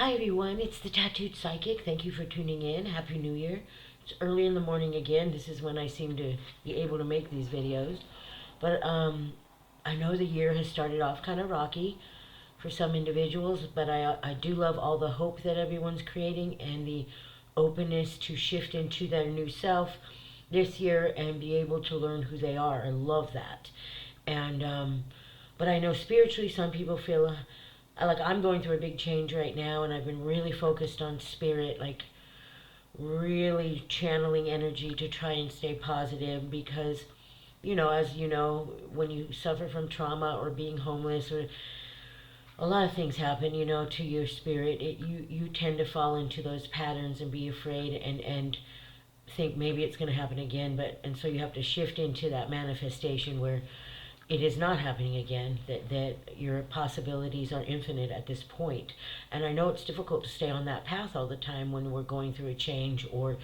Hi everyone, it's the Tattooed Psychic. Thank you for tuning in. Happy New Year. It's early in the morning again. This is when I seem to be able to make these videos. But I know the year has started off kind of rocky for some individuals, but I do love all the hope that everyone's creating and the openness to shift into their new self this year and be able to learn who they are. I love that. And but I know spiritually some people feel like I'm going through a big change right now, and I've been really focused on spirit, like really channeling energy to try and stay positive because, as you know, when you suffer from trauma or being homeless or a lot of things happen, to your spirit, you tend to fall into those patterns and be afraid and think maybe it's going to happen again, and so you have to shift into that manifestation where it is not happening again, that your possibilities are infinite at this point. And I know it's difficult to stay on that path all the time when we're going through a change or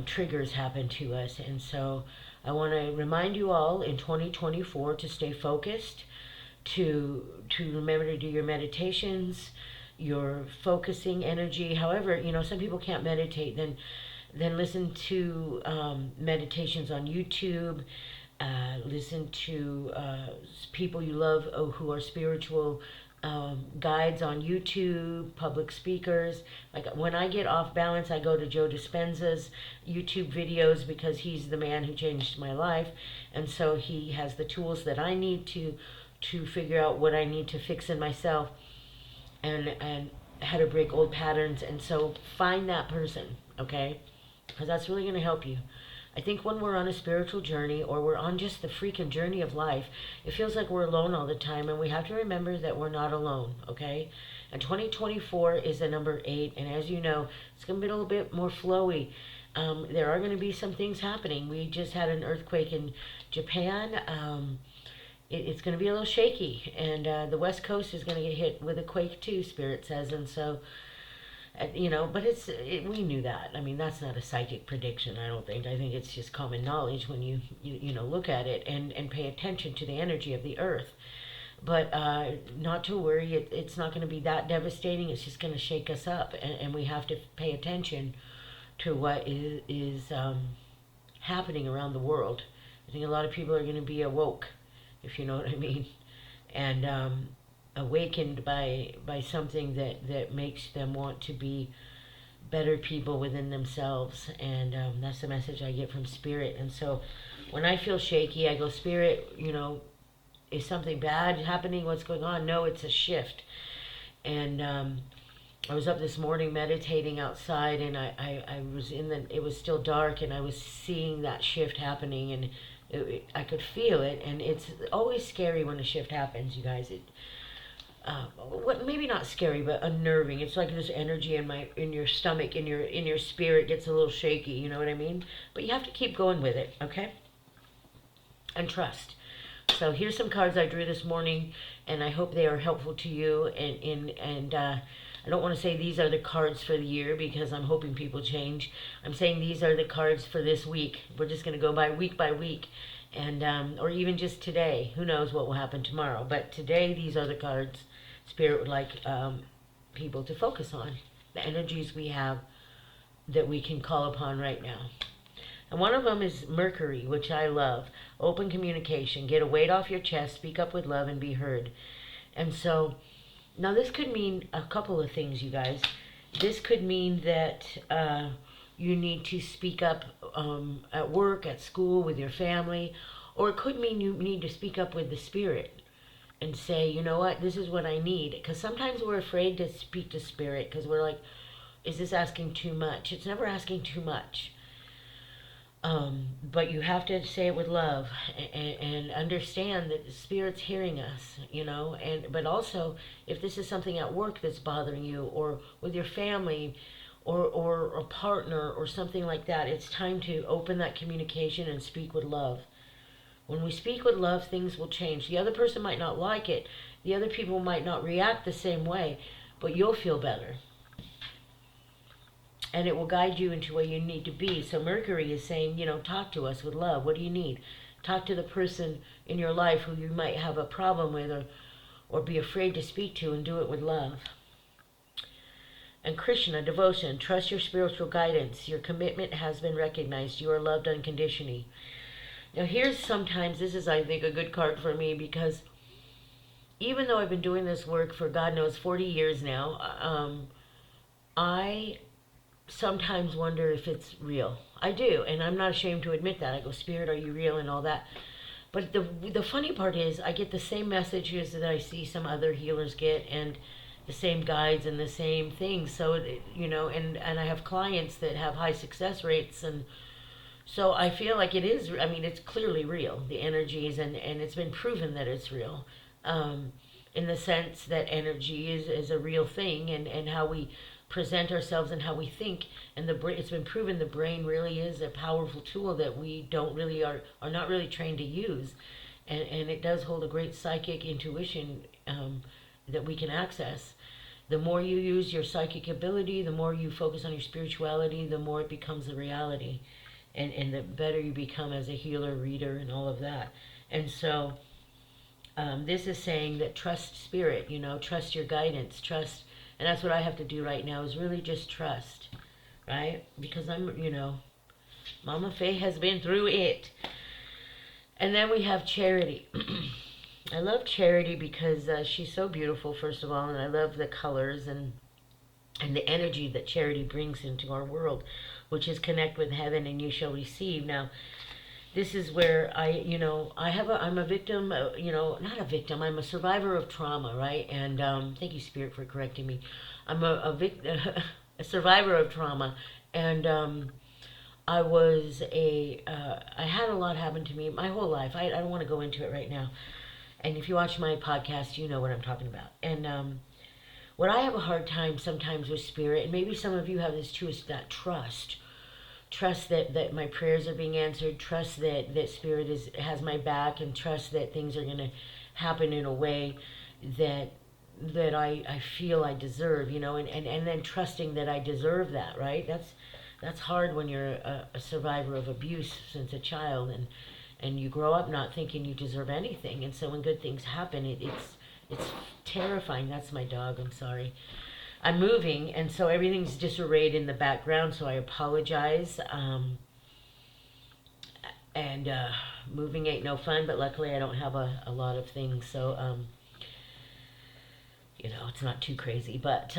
triggers happen to us. And so I want to remind you all in 2024 to stay focused, to remember to do your meditations, your focusing energy. However, some people can't meditate, then listen to meditations on YouTube. Listen to people you love who are spiritual guides on YouTube, public speakers. Like when I get off balance, I go to Joe Dispenza's YouTube videos because he's the man who changed my life, and so he has the tools that I need to figure out what I need to fix in myself and how to break old patterns. And so find that person, okay? Because that's really going to help you. I think when we're on a spiritual journey or we're on just the freaking journey of life, it feels like we're alone all the time, and we have to remember that we're not alone, okay? And 2024 is the number 8, and as you know, it's going to be a little bit more flowy. There are going to be some things happening. We just had an earthquake in Japan. It's going to be a little shaky, and the West Coast is going to get hit with a quake too, Spirit says, and so but we knew that. I mean, that's not a psychic prediction, I don't think. I think it's just common knowledge when you look at it and pay attention to the energy of the earth. But not to worry, it's not going to be that devastating. It's just going to shake us up, and we have to pay attention to what is happening around the world. I think a lot of people are going to be awoke, if you know what I mean, and awakened by something that makes them want to be better people within themselves. And that's the message I get from Spirit. And so when I feel shaky, I go, Spirit, is something bad happening? What's going on? No, it's a shift. And I was up this morning meditating outside, and I was it was still dark, and I was seeing that shift happening, and I could feel it. And it's always scary when a shift happens, you guys. Maybe not scary, but unnerving. It's like this energy in your stomach, in your spirit gets a little shaky. You know what I mean? But you have to keep going with it, okay? And trust. So here's some cards I drew this morning, and I hope they are helpful to you. And I don't want to say these are the cards for the year because I'm hoping people change. I'm saying these are the cards for this week. We're just going to go by week, and or even just today. Who knows what will happen tomorrow? But today, these are the cards Spirit would like people to focus on, the energies we have that we can call upon right now. And one of them is Mercury, which I love. Open communication. Get a weight off your chest. Speak up with love and be heard. And so, now this could mean a couple of things, you guys. This could mean that you need to speak up at work, at school, with your family. Or it could mean you need to speak up with the Spirit and say, you know what, this is what I need. Because sometimes we're afraid to speak to Spirit because we're like, is this asking too much? It's never asking too much. But you have to say it with love and understand that the Spirit's hearing us, but also if this is something at work that's bothering you or with your family or a partner or something like that, it's time to open that communication and speak with love. When we speak with love, things will change. The other person might not like it. The other people might not react the same way, but you'll feel better. And it will guide you into where you need to be. So Mercury is saying, talk to us with love. What do you need? Talk to the person in your life who you might have a problem with or be afraid to speak to, and do it with love. And Krishna, devotion, trust your spiritual guidance. Your commitment has been recognized. You are loved unconditionally. Now here's sometimes, this is I think a good card for me, because even though I've been doing this work for God knows 40 years now, I sometimes wonder if it's real. I do, and I'm not ashamed to admit that. I go, Spirit, are you real, and all that. But the funny part is I get the same messages that I see some other healers get, and the same guides and the same things. So, and I have clients that have high success rates, and so I feel like it is, I mean, it's clearly real, the energies, and it's been proven that it's real. In the sense that energy is a real thing, and how we present ourselves and how we think, and it's been proven the brain really is a powerful tool that we don't really are not really trained to use, and it does hold a great psychic intuition that we can access. The more you use your psychic ability, the more you focus on your spirituality, the more it becomes a reality, and the better you become as a healer, reader, and all of that. And so this is saying that trust spirit, trust your guidance, trust. And that's what I have to do right now, is really just trust, right? Because Mama Faye has been through it. And then we have Charity. I love Charity because she's so beautiful, first of all, and I love the colors and the energy that Charity brings into our world, which is connect with heaven and you shall receive. Now, this is where I'm a victim, not a victim, I'm a survivor of trauma, right? And thank you, Spirit, for correcting me. I'm a survivor of trauma, and I had a lot happen to me my whole life. I don't want to go into it right now. And if you watch my podcast, you know what I'm talking about. And what I have a hard time sometimes with Spirit, and maybe some of you have this too, is that trust. Trust that my prayers are being answered, trust that Spirit has my back, and trust that things are going to happen in a way that I feel I deserve, and then trusting that I deserve that, right? That's hard when you're a survivor of abuse since a child, and you grow up not thinking you deserve anything, and so when good things happen, it's terrifying. That's my dog, I'm sorry. I'm moving, and so everything's disarrayed in the background, so I apologize. And moving ain't no fun, but luckily I don't have a lot of things, so, it's not too crazy. But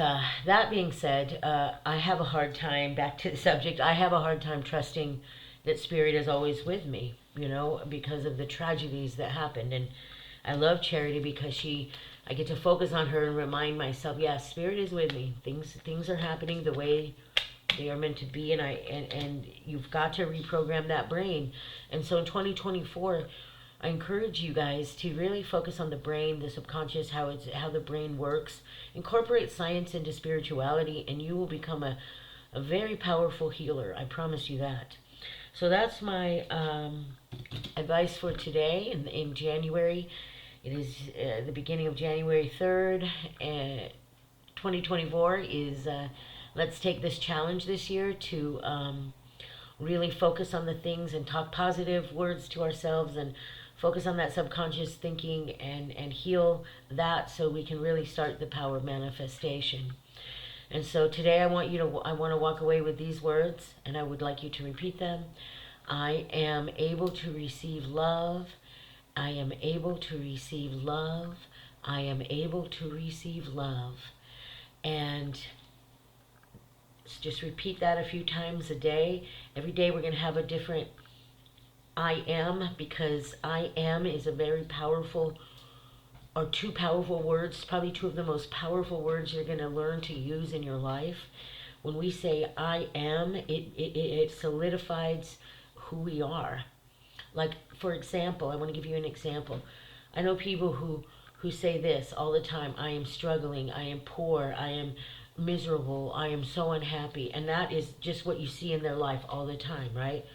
that being said, I have a hard time, back to the subject, I have a hard time trusting that Spirit is always with me, because of the tragedies that happened. And I love Charity because I get to focus on her and remind myself, yes, Spirit is with me. Things are happening the way they are meant to be, and you've got to reprogram that brain. And so in 2024, I encourage you guys to really focus on the brain, the subconscious, how the brain works. Incorporate science into spirituality, and you will become a very powerful healer. I promise you that. So that's my advice for today in January. It is the beginning of January 3rd, 2024 is, let's take this challenge this year to really focus on the things and talk positive words to ourselves, and focus on that subconscious thinking and heal that, so we can really start the power of manifestation. And so today I want to walk away with these words, and I would like you to repeat them. I am able to receive love. I am able to receive love. I am able to receive love. And just repeat that a few times a day. Every day we're going to have a different I am, because I am is a very powerful, or two powerful words, probably two of the most powerful words you're going to learn to use in your life. When we say I am, it solidifies who we are. Like, for example, I want to give you an example. I know people who say this all the time: I am struggling, I am poor, I am miserable, I am so unhappy. And that is just what you see in their life all the time, right?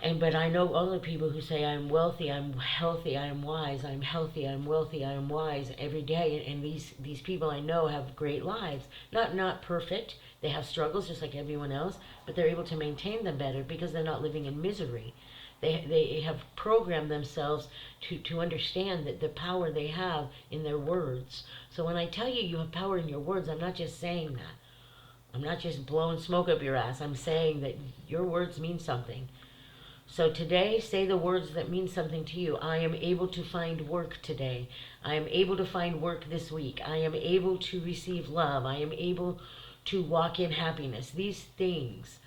But I know other people who say, I'm wealthy, I'm healthy, I am wise, I'm healthy, I'm wealthy, I am wise, every day. And these people I know have great lives. Not perfect. They have struggles just like everyone else, but they're able to maintain them better because they're not living in misery. They have programmed themselves to understand that the power they have in their words. So when I tell you you have power in your words, I'm not just saying that. I'm not just blowing smoke up your ass. I'm saying that your words mean something. So today, say the words that mean something to you. I am able to find work today. I am able to find work this week. I am able to receive love. I am able to walk in happiness. These things.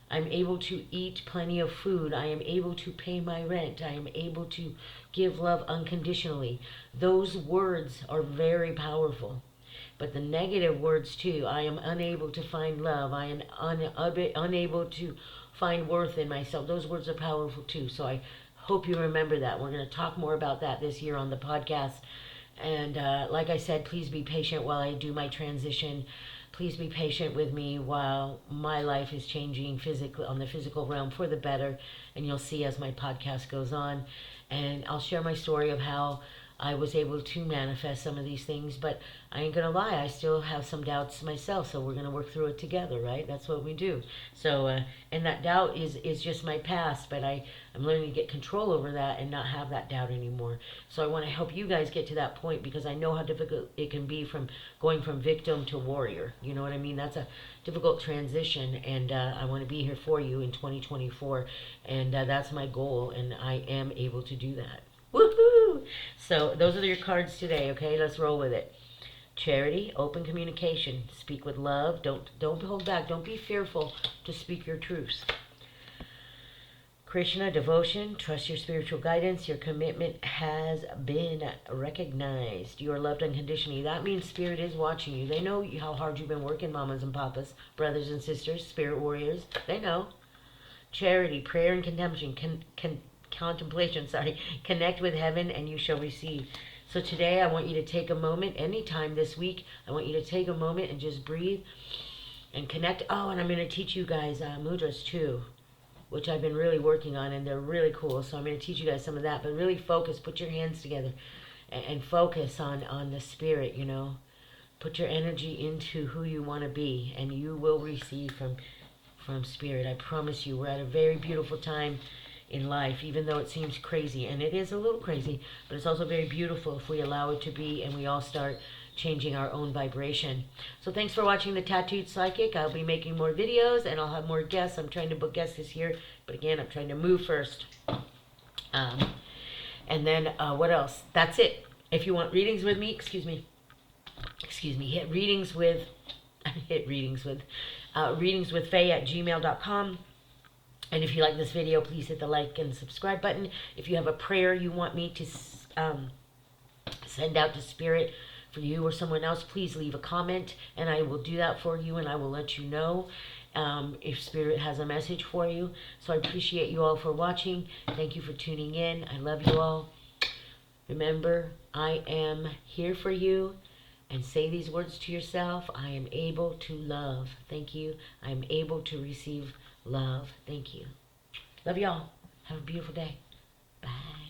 I'm able to eat plenty of food. I am able to pay my rent. I am able to give love unconditionally. Those words are very powerful. But the negative words too. I am unable to find love. I am unable to find worth in myself. Those words are powerful too. So I hope you remember that. We're going to talk more about that this year on the podcast. And like I said, please be patient while I do my transition. Please be patient with me while my life is changing physically on the physical realm for the better. And you'll see as my podcast goes on. And I'll share my story of how I was able to manifest some of these things, but I ain't gonna lie, I still have some doubts myself, so we're gonna work through it together, right? That's what we do. So, and that doubt is just my past, but I'm learning to get control over that and not have that doubt anymore. So I wanna help you guys get to that point because I know how difficult it can be from going from victim to warrior. You know what I mean? That's a difficult transition, and I wanna be here for you in 2024, and that's my goal, and I am able to do that. Woohoo! So those are your cards today, okay? Let's roll with it. Charity, open communication. Speak with love. Don't hold back. Don't be fearful to speak your truths. Krishna, devotion. Trust your spiritual guidance. Your commitment has been recognized. You are loved unconditionally. That means Spirit is watching you. They know how hard you've been working, mamas and papas, brothers and sisters, spirit warriors. They know. Charity, prayer, and contemplation, connect with heaven and you shall receive. So today I want you to take a moment, anytime this week, I want you to take a moment and just breathe and connect. Oh, and I'm going to teach you guys mudras too, which I've been really working on, and they're really cool. So I'm going to teach you guys some of that, but really focus, put your hands together and focus on the spirit, you know. Put your energy into who you want to be, and you will receive from spirit. I promise you, we're at a very beautiful time in life, even though it seems crazy, and it is a little crazy, but it's also very beautiful if we allow it to be and we all start changing our own vibration. So thanks for watching the Tattooed Psychic. I'll be making more videos and I'll have more guests. I'm trying to book guests this year, but again, I'm trying to move first. And then what else? That's it. If you want readings with me, excuse me, hit readings with Faye@gmail.com. And if you like this video, please hit the like and subscribe button. If you have a prayer you want me to send out to Spirit for you or someone else, please leave a comment and I will do that for you, and I will let you know if Spirit has a message for you. So I appreciate you all for watching. Thank you for tuning in. I love you all. Remember, I am here for you. And say these words to yourself. I am able to love. Thank you. I am able to receive love. Thank you. Love y'all. Have a beautiful day. Bye.